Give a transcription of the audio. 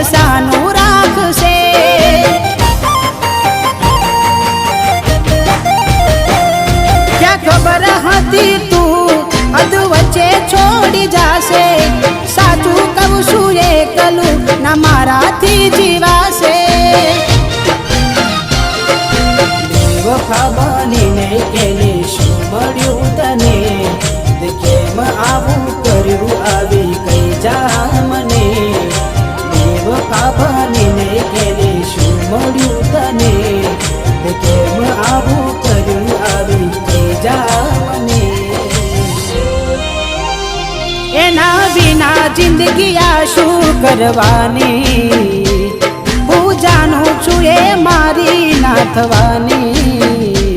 પૈસાનું રાખશે. ક્યાં ખબર હતી તું અધ વચ્ચે છોડી જાશે. સાચું કહું છું એકલું ના મારાથી જીવાશે. બેવફા બનીને કેને શું મળ્યું તને? કેમ આવું કર્યું આવી કઈ જા મને? બેવફા બનીને કેને શું મળ્યું તને? કેમ આવું કર્યું આવી કઈ જા મને? એના વિના જિંદગી આ શું કરવાની? હું જાણું છું એ મારી ના થવાની.